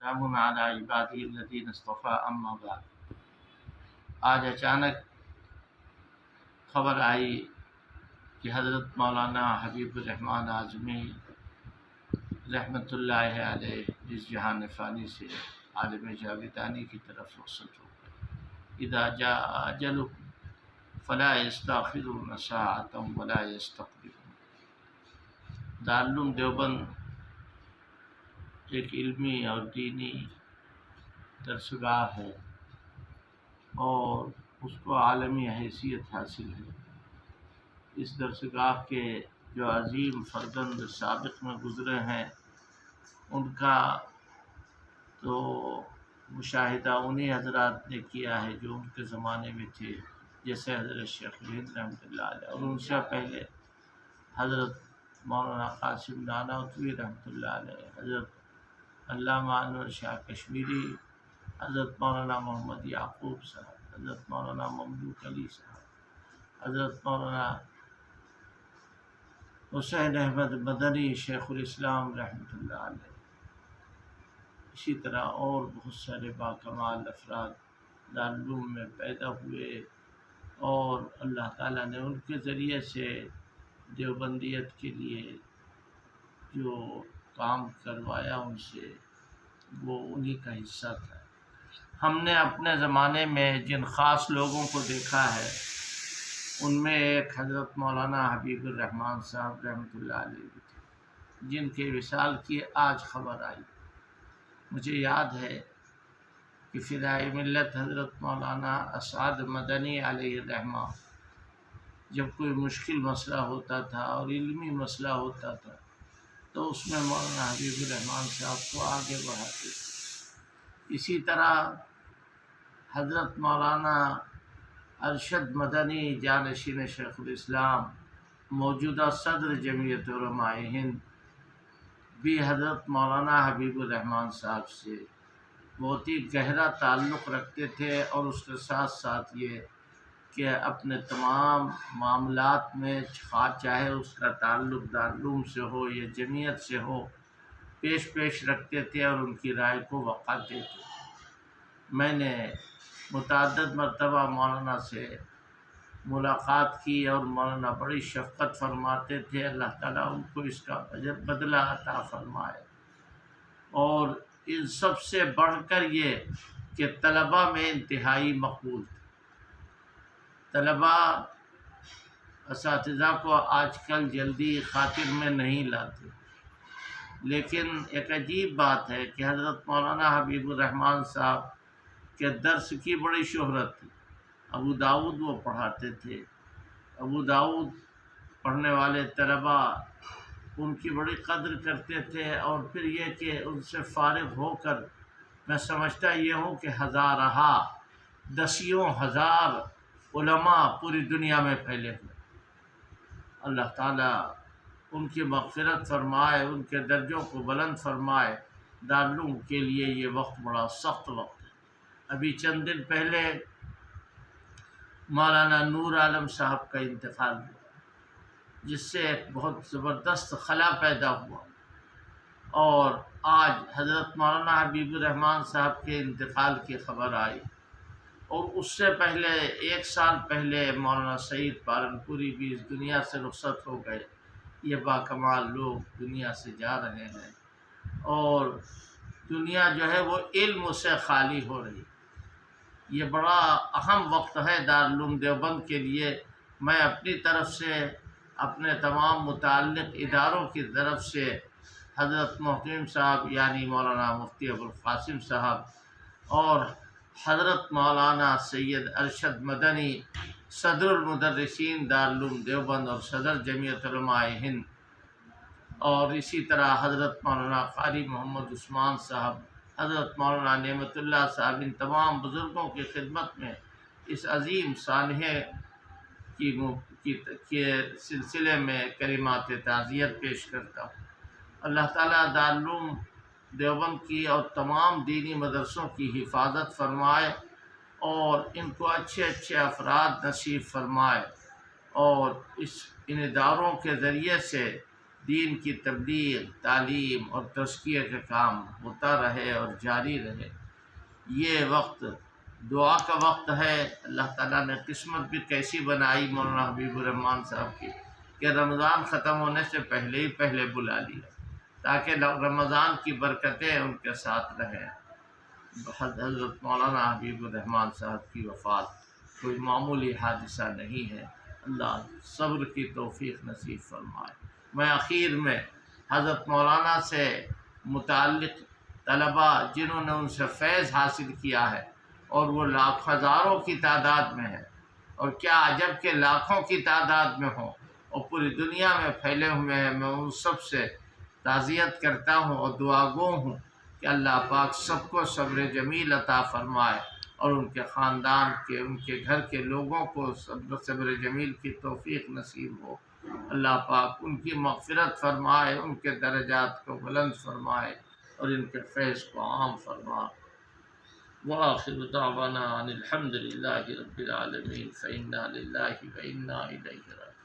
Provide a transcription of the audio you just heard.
سلام علی عبادی الذین اصطفیٰ اما بعد۔ آج اچانک خبر آئی کہ حضرت مولانا حبیب الرحمن اعظمی رحمۃ اللہ علیہ اس جہان فانی سے عالم جاویدانی کی طرف رخصت ہو گئے۔ اذا جاء اجلهم فلا یستأخرون ساعۃ ولا یستقدمون۔ دارالعلوم دیوبند ایک علمی اور دینی درسگاہ ہے اور اس کو عالمی حیثیت حاصل ہے۔ اس درسگاہ کے جو عظیم فرزند سابق میں گزرے ہیں ان کا تو مشاہدہ انہی حضرات نے کیا ہے جو ان کے زمانے میں تھے، جیسے حضرت شیخ الہند رحمۃ اللہ علیہ، اور ان سے پہلے حضرت مولانا قاسم نانوتوی رحمۃ اللہ علیہ، حضرت علامہ انور شاہ کشمیری، حضرت مولانا محمد یعقوب صاحب، حضرت مولانا مملوک علی صاحب، حضرت مولانا حسین احمد مدنی شیخ الاسلام رحمۃ اللہ علیہ، اسی طرح اور بہت سارے باکمال افراد دارالعلوم میں پیدا ہوئے اور اللہ تعالیٰ نے ان کے ذریعے سے دیوبندیت کے لیے جو کام کروایا ان سے، وہ انہی کا حصہ تھا۔ ہم نے اپنے زمانے میں جن خاص لوگوں کو دیکھا ہے ان میں ایک حضرت مولانا حبیب الرحمن صاحب رحمۃ اللہ علیہ بھی تھے، جن کے وصال کی آج خبر آئی۔ مجھے یاد ہے کہ فدائے ملت حضرت مولانا اسعد مدنی علیہ الرحمہ جب کوئی مشکل مسئلہ ہوتا تھا اور علمی مسئلہ ہوتا تھا تو اس میں مولانا حبیب الرحمن صاحب کو آگے بڑھاتے تھے۔ اسی طرح حضرت مولانا ارشد مدنی جانشین شیخ الاسلام، موجودہ صدر جمعیت علماء ہند، بھی حضرت مولانا حبیب الرحمن صاحب سے بہت ہی گہرا تعلق رکھتے تھے، اور اس کے ساتھ ساتھ یہ کہ اپنے تمام معاملات میں چاہے اس کا تعلق دارالعلوم سے ہو یا جمعیت سے ہو، پیش رکھتے تھے اور ان کی رائے کو وقعتے تھے۔ میں نے متعدد مرتبہ مولانا سے ملاقات کی اور مولانا بڑی شفقت فرماتے تھے، اللہ تعالیٰ ان کو اس کا بدلہ عطا فرمائے۔ اور ان سب سے بڑھ کر یہ کہ طلباء میں انتہائی مقبول تھے۔ طلباء اساتذہ کو آج کل جلدی خاطر میں نہیں لاتے، لیکن ایک عجیب بات ہے کہ حضرت مولانا حبیب الرحمن صاحب کے درس کی بڑی شہرت تھی۔ ابو داؤد وہ پڑھاتے تھے، ابو داؤد پڑھنے والے طلباء ان کی بڑی قدر کرتے تھے، اور پھر یہ کہ ان سے فارغ ہو کر میں سمجھتا یہ ہوں کہ ہزارہا دسیوں ہزار علماء پوری دنیا میں پھیلے ہوئے۔ اللہ تعالیٰ ان کی مغفرت فرمائے، ان کے درجوں کو بلند فرمائے۔ دارالعلوم کے لیے یہ وقت بڑا سخت وقت ہے۔ ابھی چند دن پہلے مولانا نور عالم صاحب کا انتقال ہوا، جس سے ایک بہت زبردست خلا پیدا ہوا، اور آج حضرت مولانا حبیب الرحمن صاحب کے انتقال کی خبر آئی، اور اس سے پہلے 1 سال پہلے مولانا سعید پالنپوری بھی اس دنیا سے رخصت ہو گئے۔ یہ باکمال لوگ دنیا سے جا رہے ہیں، اور دنیا جو ہے وہ علم سے خالی ہو رہی۔ یہ بڑا اہم وقت ہے دارالعلوم دیوبند کے لیے۔ میں اپنی طرف سے، اپنے تمام متعلق اداروں کی طرف سے حضرت محترم صاحب یعنی مولانا مفتی ابوالقاسم صاحب اور حضرت مولانا سید ارشد مدنی صدر المدرسین دارالعلوم دیوبند اور صدر جمعیت علماء ہند، اور اسی طرح حضرت مولانا قاری محمد عثمان صاحب، حضرت مولانا نعمت اللہ صاحب، ان تمام بزرگوں کی خدمت میں اس عظیم سانحے کے سلسلے میں کلمات تعزیت پیش کرتا ہوں۔ اللہ تعالیٰ دارالعلوم دیوبند کی اور تمام دینی مدرسوں کی حفاظت فرمائے، اور ان کو اچھے اچھے افراد نصیب فرمائے، اور ان اداروں کے ذریعے سے دین کی تبلیغ، تعلیم اور تزکیہ کا کام ہوتا رہے اور جاری رہے۔ یہ وقت دعا کا وقت ہے۔ اللہ تعالیٰ نے قسمت بھی کیسی بنائی مولانا حبیب الرحمن صاحب کی کہ رمضان ختم ہونے سے پہلے ہی پہلے بلا لیا تاکہ رمضان کی برکتیں ان کے ساتھ رہیں۔ حضرت مولانا حبیب الرحمن صاحب کی وفات کوئی معمولی حادثہ نہیں ہے۔ اللہ صبر کی توفیق نصیب فرمائے۔ میں آخر میں حضرت مولانا سے متعلق طلباء جنہوں نے ان سے فیض حاصل کیا ہے اور وہ ہزاروں کی تعداد میں ہے، اور کیا عجب کہ لاکھوں کی تعداد میں ہوں اور پوری دنیا میں پھیلے ہوئے ہیں، میں ان سب سے تعزیت کرتا ہوں اور دعا گو ہوں کہ اللہ پاک سب کو صبر جمیل عطا فرمائے اور ان کے خاندان کے، ان کے گھر کے لوگوں کو صبر جمیل کی توفیق نصیب ہو۔ اللہ پاک ان کی مغفرت فرمائے، ان کے درجات کو بلند فرمائے اور ان کے فیض کو عام فرمائے۔ وآخر دعوانا ان الحمد للہ رب العالمین فإنا للہ وإنا إلیہ راجعون۔